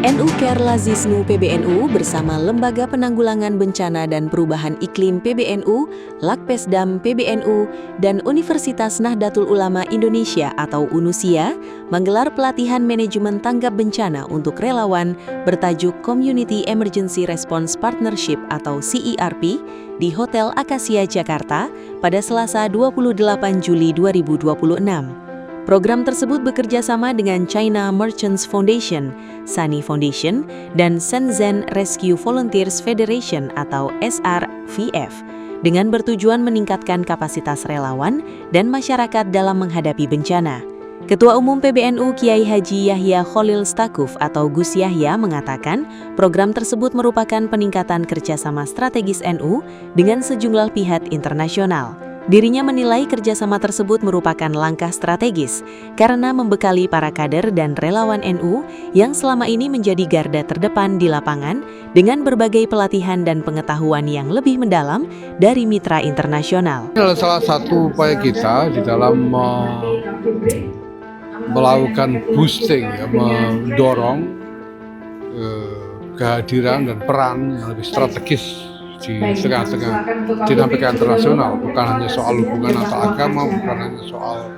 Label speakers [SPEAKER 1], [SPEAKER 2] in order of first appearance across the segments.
[SPEAKER 1] NU Care Lazisnu PBNU bersama Lembaga Penanggulangan Bencana dan Perubahan Iklim PBNU, Lakpesdam PBNU, dan Universitas Nahdlatul Ulama Indonesia atau UNUSIA menggelar pelatihan manajemen tanggap bencana untuk relawan bertajuk Community Emergency Response Partnership atau CERP di Hotel Akasia Jakarta pada Selasa 28 Juli 2026. Program tersebut bekerja sama dengan China Merchants Foundation, Sani Foundation, dan Shenzhen Rescue Volunteers Federation atau SRVF dengan bertujuan meningkatkan kapasitas relawan dan masyarakat dalam menghadapi bencana. Ketua Umum PBNU Kiai Haji Yahya Khalil Stakuf atau Gus Yahya mengatakan program tersebut merupakan peningkatan kerjasama strategis NU dengan sejumlah pihak internasional. Dirinya menilai kerjasama tersebut merupakan langkah strategis karena membekali para kader dan relawan NU yang selama ini menjadi garda terdepan di lapangan dengan berbagai pelatihan dan pengetahuan yang lebih mendalam dari mitra internasional.
[SPEAKER 2] Ini adalah salah satu upaya kita di dalam melakukan boosting, mendorong kehadiran dan peran yang lebih strategis di tengah-tengah dinamika internasional, bukan hanya soal hubungan antar agama, bukan hanya soal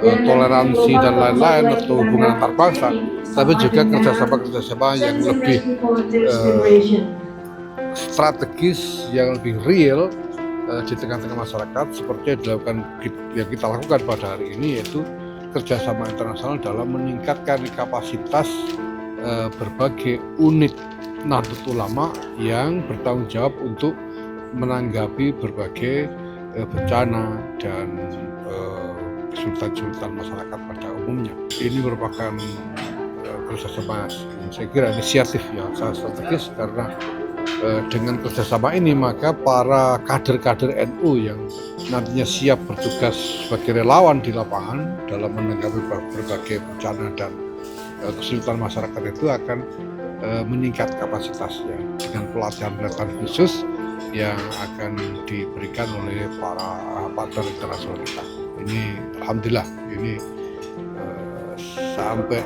[SPEAKER 2] toleransi dan lain-lain atau hubungan antar bangsa, tapi juga kerjasama yang lebih strategis, yang lebih real di tengah-tengah masyarakat, seperti yang kita lakukan pada hari ini, yaitu kerjasama internasional dalam meningkatkan kapasitas berbagai unit Nahdlatul Ulama yang bertanggung jawab untuk menanggapi berbagai bencana dan kesulitan-kesulitan masyarakat pada umumnya. Ini merupakan kerjasama, saya kira inisiatif yang sangat strategis, karena dengan kerjasama ini maka para kader-kader NU yang nantinya siap bertugas sebagai relawan di lapangan dalam menanggapi berbagai bencana dan kesulitan masyarakat itu akan meningkat kapasitasnya dengan pelatihan-pelatihan khusus yang akan diberikan oleh para partner internasional kita. Ini alhamdulillah ini sampai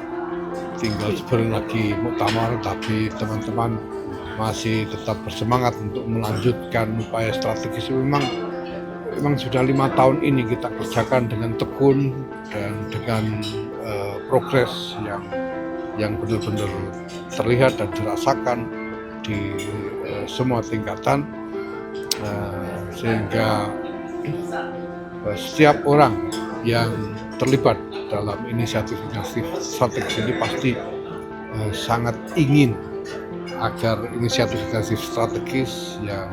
[SPEAKER 2] tinggal sebulan lagi muktamar, tapi teman-teman masih tetap bersemangat untuk melanjutkan upaya strategis. Memang sudah 5 tahun ini kita kerjakan dengan tekun dan dengan progres yang benar-benar terlihat dan dirasakan di semua tingkatan, sehingga setiap orang yang terlibat dalam inisiatif strategis ini pasti sangat ingin agar inisiatif strategis yang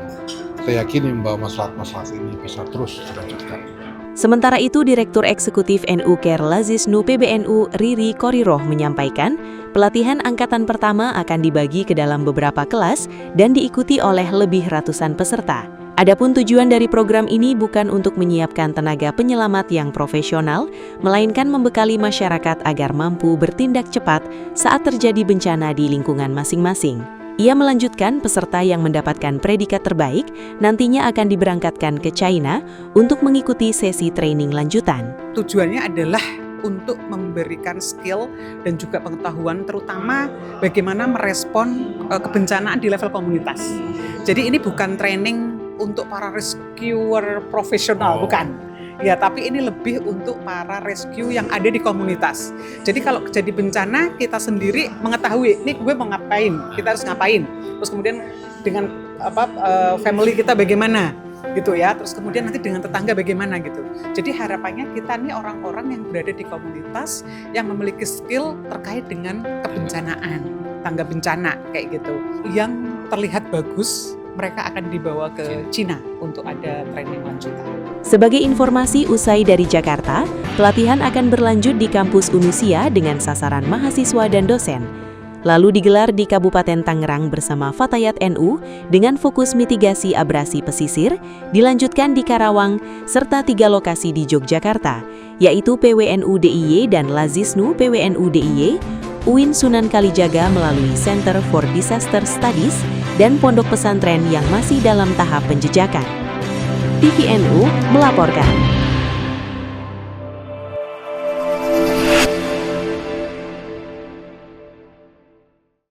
[SPEAKER 2] kita yakini membawa masalah-masalah ini bisa terus dilanjutkan.
[SPEAKER 1] Sementara itu, Direktur Eksekutif NU Care Lazisnu PBNU Riri Koriroh menyampaikan, pelatihan angkatan pertama akan dibagi ke dalam beberapa kelas dan diikuti oleh lebih ratusan peserta. Adapun tujuan dari program ini bukan untuk menyiapkan tenaga penyelamat yang profesional, melainkan membekali masyarakat agar mampu bertindak cepat saat terjadi bencana di lingkungan masing-masing. Ia melanjutkan, peserta yang mendapatkan predikat terbaik nantinya akan diberangkatkan ke China untuk mengikuti sesi training lanjutan.
[SPEAKER 3] Tujuannya adalah untuk memberikan skill dan juga pengetahuan, terutama bagaimana merespon kebencanaan di level komunitas. Jadi ini bukan training untuk para rescuer profesional, bukan. Ya, tapi ini lebih untuk para rescue yang ada di komunitas. Jadi kalau terjadi bencana, kita sendiri mengetahui, ini gue mau ngapain, kita harus ngapain. Terus kemudian dengan family kita bagaimana, gitu ya. Terus kemudian nanti dengan tetangga bagaimana gitu. Jadi harapannya kita nih orang-orang yang berada di komunitas yang memiliki skill terkait dengan kebencanaan, tangga bencana kayak gitu. Yang terlihat bagus, mereka akan dibawa ke Cina untuk ada training lanjutan.
[SPEAKER 1] Sebagai informasi, usai dari Jakarta, pelatihan akan berlanjut di kampus UNUSIA dengan sasaran mahasiswa dan dosen. Lalu digelar di Kabupaten Tangerang bersama Fatayat NU dengan fokus mitigasi abrasi pesisir, dilanjutkan di Karawang, serta 3 lokasi di Yogyakarta, yaitu PWNU DIY dan Lazisnu PWNU DIY, UIN Sunan Kalijaga melalui Center for Disaster Studies, dan pondok pesantren yang masih dalam tahap penjejakan. TVNU melaporkan.